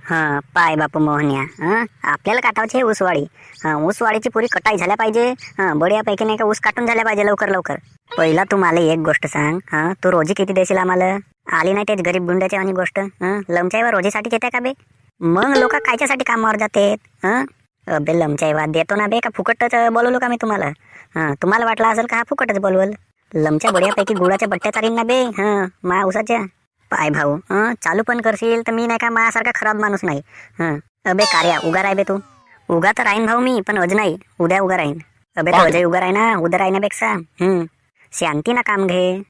हा पाय बापू मोहन्या, आपल्याला काटायची ऊसवाडी. ऊसवाडीची पुरी कटाई झाल्या पाहिजे. बढियापैकी नाही का ऊस काटून झाल्या पाहिजे लवकर लवकर. पहिला तू मला एक गोष्ट सांग, तू रोजी किती देशील आम्हाला? आली नाही तेच गरीब गुंड्याची आणि गोष्ट. लमचाईवा रोजीसाठी येते का बे? मग लोक कायच्यासाठी कामावर जातेत? अबे लमचाईवा देतो ना बे, का फुकटच बोलवलो का मी तुम्हाला? तुम्हाला वाटलं असेल का हा फुकटच बोलवल? लमच्या बढियापैकी गुळाच्या बट्ट्या चालीन ना बे, मा ऊसाच्या. पाय भाऊ, चालू पण करशील तर मी नाही का माझ्यासारखा खराब माणूस नाही. अबे कार्या उगा राय बे तू. उगा तर राहीन भाऊ मी, पण अज नाही, उद्या उगा राहीन. अबे तो अजय उगा राही ना, उद्या राहीनापेक्षा शांती ना काम घे.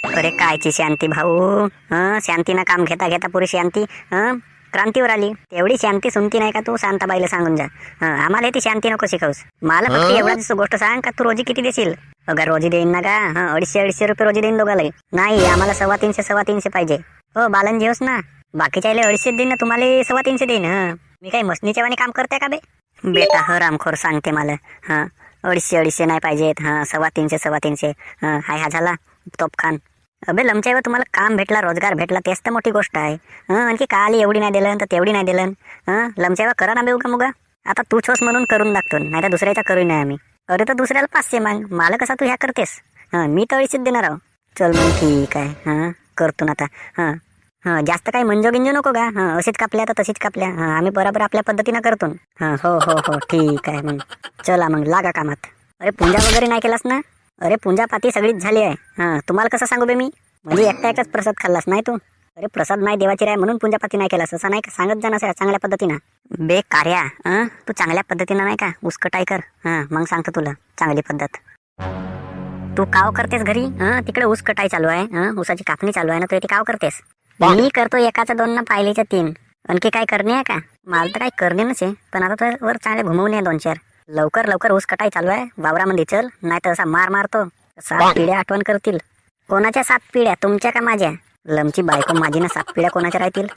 अरे कायची शांती भाऊ? शांतीनं काम घेता घेता पुरी शांती क्रांतीवर आली. तेवढी शांती सुनती नाही का तू? शांताबाईला सांगून जा. आम्हाला ती शांती नको शिकवस. मला फक्त एवढाच गोष्ट सांग का तू रोजी किती देशील? अगर रोजी देईन ना का 250 रुपये रोजी देईन दोघाला. नाही, आम्हाला 350 पाहिजे. हो बालनजी होस ना, बाकीच्या 250 देईन ना, तुम्हाला 350 देईन. मी काही मसनीच्या वाणी काम करते का बे? बेटा हरामखोर सांगते मला. 250 नाही पाहिजेत. 350. हाय हा झाला तोपखान. अबे लमचाईवा तुम्हाला काम भेटला, रोजगार भेटला, तेच तर मोठी गोष्ट आहे. आणखी काल एवढी नाही दिलं तर तेवढी नाही दिलं. लमचाईवा करा ना बे उगा मुगा. आता तू छोस म्हणून करून दाखतो, नाही तर दुसऱ्याचा करू नये आम्ही. अरे तर दुसऱ्याला 500 माग, मला कसा तू ह्या करतेस? मी तर 250 देणार आहो. चल मग ठीक आहे, करतो ना आता. जास्त काही मंजो गिंजो नको का? अशीच कापल्या तर तशीच कापल्या. आम्ही बरोबर आपल्या पद्धतीनं करतो. हो ठीक आहे. मग चला मग लागा कामात. अरे पूजा वगैरे नाही केलास ना? अरे पूजापाती सगळीच झाली आहे. तुम्हाला कसं सांगू बे मी? म्हणजे एकटाच प्रसाद खाल्लास नाही तू? अरे प्रसाद नाही देवाची राय म्हणून पूजापाती नाही केलास असं नाही का? सांगत जा ना चांगल्या पद्धतीनं. बे कार्या, तू चांगल्या पद्धतीनं नाही का उसकटाई कर. मग सांगतो तुला चांगली पद्धत. तू काव करतेस घरी? तिकडे ऊस कटाई चालू आहे, ऊसाची कापणी चालू आहे ना, तू इथे काव करतेस? मी करतो एकाचं 2 ना पायलीच्या 3. आणखी काय करणे आहे का? मला तर काही करणे नसे, पण आता तर वर चांगले घुमवणे 2-4. लवकर लवकर ऊस कटाई चालू आहे, वावरामध्ये चल, नाही तर असा मार मारतो. 7 पिढ्या आठवण करतील. कोणाच्या 7 पिढ्या? तुमच्या का माझ्या? लमची बायको माझी ना, 7 पिढ्या कोणाच्या राहतील?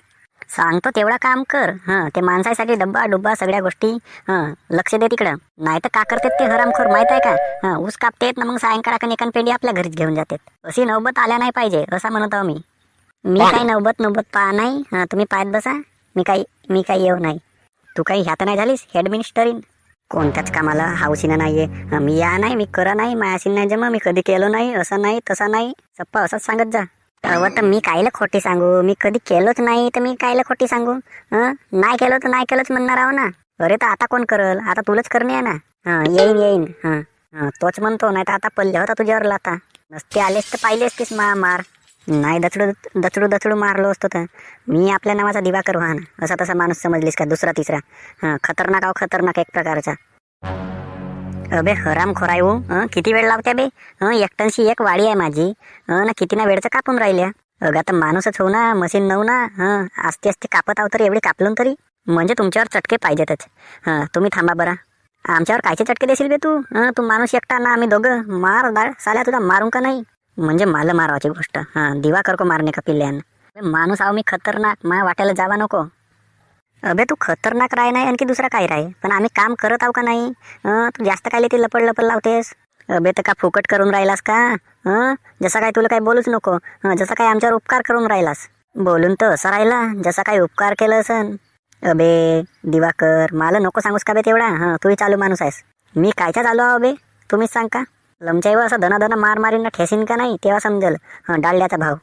सांगतो तेवढा काम कर. ते माणसासाठी डब्बा डुब्बा सगळ्या गोष्टी लक्ष दे तिकडं. नाही तर का करतात ते हरामखोर माहित आहे का? ऊस कापतेत ना, मग सायंकाळाकडे एकान पेंडी आपल्या घरीच घेऊन जातात. अशी नौबत आल्या नाही पाहिजे असा म्हणत आहो मी. मी काही नौबत पहा नाही. तुम्ही पाहत बसा. मी काही येऊ नाही. तू काही ह्यात नाही झालीस हेड मिनिस्टरीन? कोणत्याच कामाला हाऊसीनं नाहीये. मी या नाही, मी करा नाही, मायाशी नाही जमा, मी कधी केलो नाही, असं नाही तसा नाही, सप्पा असंच सांगत जा. तर मी कायला खोटी सांगू? मी कधी केलोच नाही तर मी कायला खोटी सांगू? नाही केलं तर नाही केलंच म्हणणार आहो ना. अरे तर आता कोण करल? आता तुलाच करणे आहे ना. येईन. तोच म्हणतो, नाही तर आता पल्ले होता तुझ्यावर लाता. नसते आलेस तर पाहिले असतेस मार. नाही दचडू मारलो असतो तर. मी आपल्या नावाचा दिवाकर व्हा ना, असा तसा माणूस समजलीस का? दुसरा तिसरा खतरनाक खतरनाक एक प्रकारचा. अबे हराम खोराय हो, किती वेळ लावत्या बे? 1 टनची 1 वाडी आहे माझी ना, किती ना वेळचं कापून राहिल्या. अगं आता माणूसच हो ना, मशीन नऊ ना. आस्ते कापत आहो तरी एवढी कापलून तरी. म्हणजे तुमच्यावर चटके पाहिजेतच. तुम्ही थांबा बरा. आमच्यावर कायचे चटके देशील बे तू? तू माणूस एकटा ना, आम्ही दोघं. मार साल्या तुला मारून का नाही? म्हणजे मला मारवाची गोष्ट. दिवाकर को मारणे का पिल्ल्यान? माणूस आहो मी खतरनाक, मा वाट्याला जावा नको. अबे तू खतरनाक राय नाही आणखी दुसरा काय राय, पण आम्ही काम करत आहो का नाही? तू जास्त काय ते लपड लावतेस? अबे तर का फुकट करून राहिलास का? जसं काय तुला काही बोलूच नको. जसं काय आमच्यावर उपकार करून राहिलास. बोलून तर असं राहिला जसा काही उपकार केलं असन. अबे दिवाकर, मला नको सांगूस का बे तेवढा? तूही चालू माणूस आहेस. मी कायच्या चालू आहो बे? तुम्हीच सांग का? लमचाईवर असं धना मार मारीन ठेसीन का नाही, तेव्हा समजेल डाळल्याचा भाव.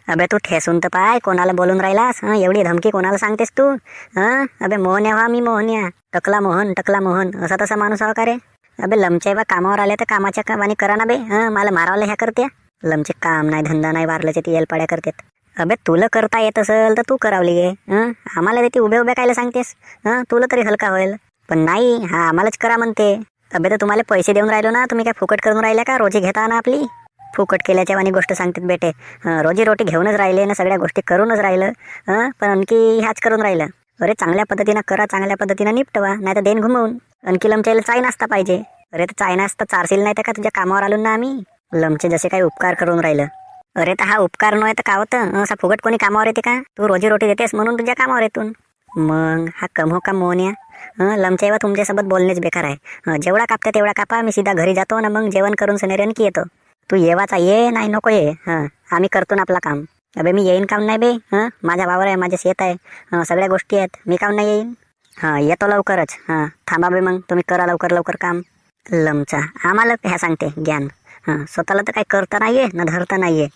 अबे तू ठेसून तर पाय, कोणाला बोलून राहिलास? एवढी धमकी कोणाला सांगतेस तू? अबे मोहन्या व्हा, मी मोहन्या. टकला मोहन असा तसा माणूस आहो का रे? अबे लमचाईबा कामावर आले तर कामाच्या कामाने करा ना बे. मला मारावलं ह्या करते. लमचे काम नाही, धंदा नाही, वारल्याचे ती येलपाड्या करतात. अबे तुला करता येत असेल तर तू करावली गे. आम्हाला ते उभे कायला सांगतेस? तुला तरी हलका होईल, पण नाही, आम्हालाच करा म्हणते. अबे तर तुम्हाला पैसे देऊन राहिलो ना, तुम्ही काय फुकट करून राहिल्या का? रोजी घेता ना आपली. फुकट केल्याच्या वाणी गोष्ट सांगतात बेटे. रोजी रोटी घेऊनच राहिले ना, सगळ्या गोष्टी करूनच राहिलं. पण आणखी ह्याच करून राहिलं. अरे चांगल्या पद्धतीनं करा, चांगल्या पद्धतीनं निपटवा, नाही तर देन घुमवून. आणखी लमच्याला चाय नाश्ता पाहिजे. अरे तर चाय नाश्ता चारशील नाही तर का तुझ्या कामावर आलो ना आम्ही? लमचे जसे काही उपकार करून राहिलं. अरे तर हा उपकार नव्हे तर का होतं? असा फुकट कोणी कामावर येते का? तू रोजी रोटी देतेस म्हणून तुझ्या कामावर येतून. मग हा कम हो का मोहन्या? लमच्याईवा तुमच्यासोबत बोलणेच बेकार आहे. जेवढा कापता तेवढा कापा, मी सीधा घरी जातो ना, मग जेवण करून सनेरी आणखी येतो. तू येवाचा ये, नाही नको ये. आम्ही करतो ना आपला काम. अबे मी येईन काम नाही बे. माझा वावर आहे, माझे शेत आहे, सगळ्या गोष्टी आहेत, मी काम नाही येईन. येतो लवकरच. थांबा बे, मग तुम्ही करा लवकर लवकर काम. लमचा आम्हाला ह्या सांगते ज्ञान. स्वतःला तर काही करता नाहीये ना धरता नाहीये.